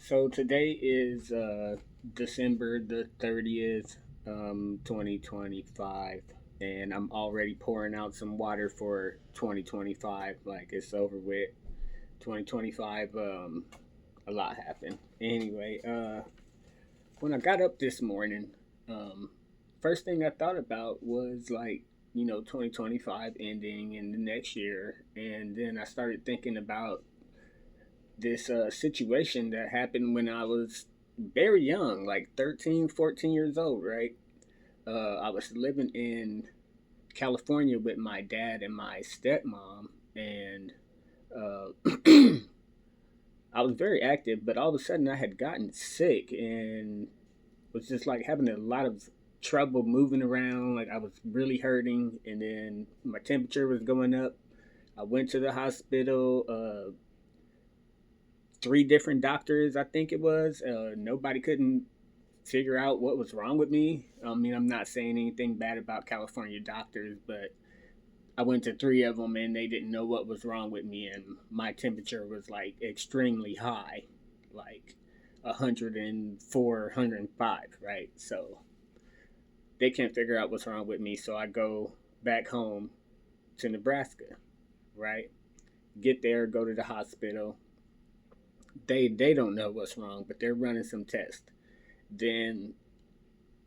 So today is December the 30th, 2025, and I'm already pouring out some water for 2025. Like it's over with. 2025, a lot happened. Anyway, when I got up this morning, um, first thing I thought about was 2025 ending in the next year, and then I started thinking about this situation that happened when I was very young, like 13, 14 years old, right? I was living in California with my dad and my stepmom, and uh, I was very active, but all of a sudden I had gotten sick and was just like having a lot of trouble moving around. Like I was really hurting, and then my temperature was going up. I went to the hospital. Three different doctors, I think it was. Nobody couldn't figure out what was wrong with me. I mean, I'm not saying anything bad about California doctors, but I went to three of them and they didn't know what was wrong with me, and my temperature was like extremely high, like 104, 105, right? So they can't figure out what's wrong with me. So I go back home to Nebraska, right? Get there, go to the hospital. They don't know what's wrong, but they're running some tests. Then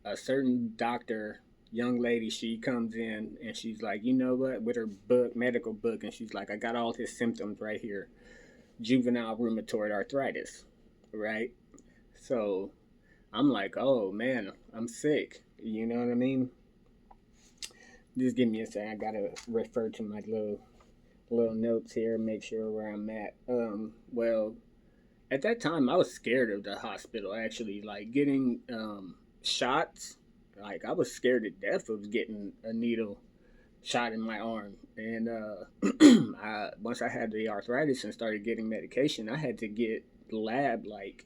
a certain doctor, young lady, she comes in and she's like, you know what, with her book, medical book, and she's like, I got all his symptoms right here, juvenile rheumatoid arthritis, right? So I'm like, oh man, I'm sick. You know what I mean? Just give me a second. I gotta refer to my little notes here, make sure where I'm at. Well, at that time, I was scared of the hospital. Actually, like getting shots. Like I was scared to death of getting a needle shot in my arm. And once I had the arthritis and started getting medication, I had to get lab like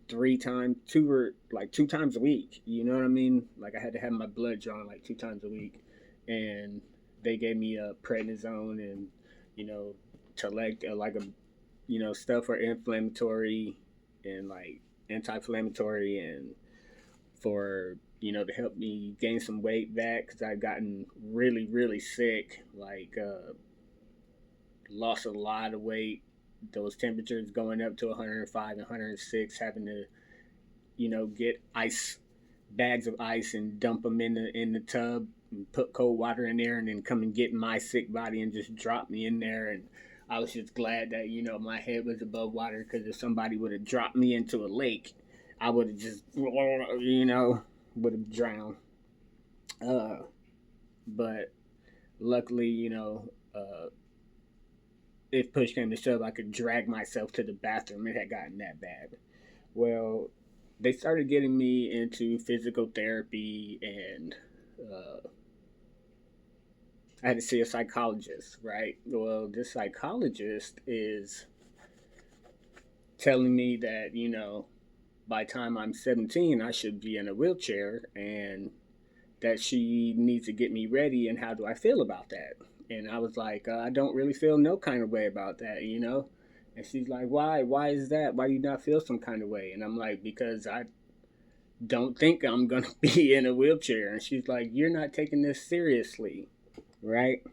three times, two times a week. You know what I mean? Like I had to have my blood drawn like two times a week, and they gave me a prednisone and you know, like a stuff for inflammatory and like anti-inflammatory and for to help me gain some weight back because I'd gotten really sick, like lost a lot of weight. Those temperatures going up to 105 and 106, having to get ice bags of ice and dump them in the tub and put cold water in there and then come and get my sick body and just drop me in there. And I was just glad that my head was above water, because if somebody would have dropped me into a lake, I would have just would have drowned. uh but luckily, if push came to shove, I could drag myself to the bathroom. It had gotten that bad. Well, they started getting me into physical therapy, and I had to see a psychologist, right? Well, this psychologist is telling me that, by the time I'm 17, I should be in a wheelchair, and that she needs to get me ready. And how do I feel about that? And I was like, I don't really feel no kind of way about that. And she's like, why? Why is that? Why do you not feel some kind of way? And I'm like, because I don't think I'm going to be in a wheelchair. And she's like, you're not taking this seriously, right?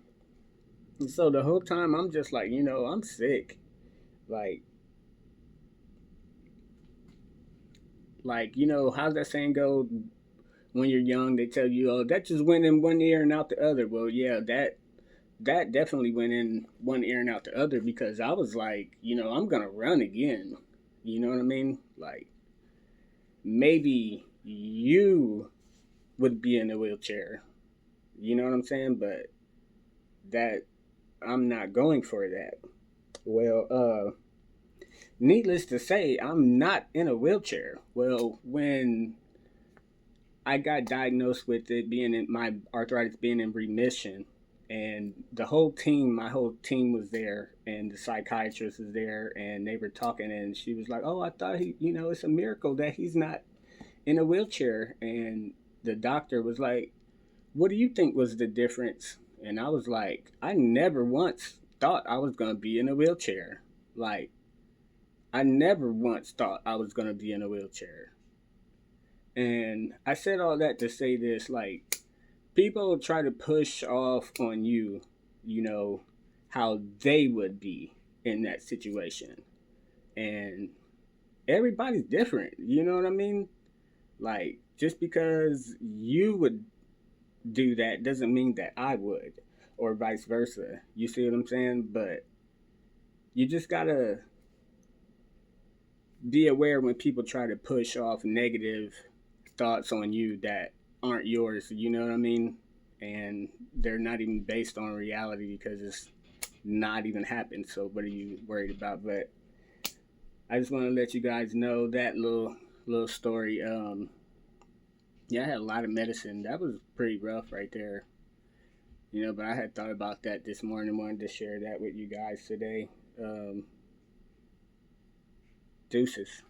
And so the whole time I'm just like, I'm sick. Like, how's that saying go? When you're young, they tell you, oh, that just went in one ear and out the other. Well, yeah, that definitely went in one ear and out the other, because I was like, I'm gonna run again. You know what I mean? Like, maybe you would be in a wheelchair. You know what I'm saying? But that I'm not going for that. Well, needless to say, I'm not in a wheelchair. Well, when I got diagnosed with it being in my arthritis being in remission, and my whole team was there, and the psychiatrist was there, and they were talking, and she was like, "Oh, I thought it's a miracle that he's not in a wheelchair." And the doctor was like, "What do you think was the difference?" And I was like, "I never once thought I was gonna be in a wheelchair. Like, I never once thought I was going to be in a wheelchair. And I said all that to say this, like, people try to push off on you, you know, how they would be in that situation. And everybody's different, you know what I mean? Like, just because you would do that doesn't mean that I would, or vice versa. You see what I'm saying? But you just gotta be aware when people try to push off negative thoughts on you that aren't yours. You know what I mean? And they're not even based on reality because it's not even happened. So what are you worried about? But I just want to let you guys know that little story. Yeah, I had a lot of medicine. That was pretty rough right there. You know, but I had thought about that this morning. Wanted to share that with you guys today. Deuces.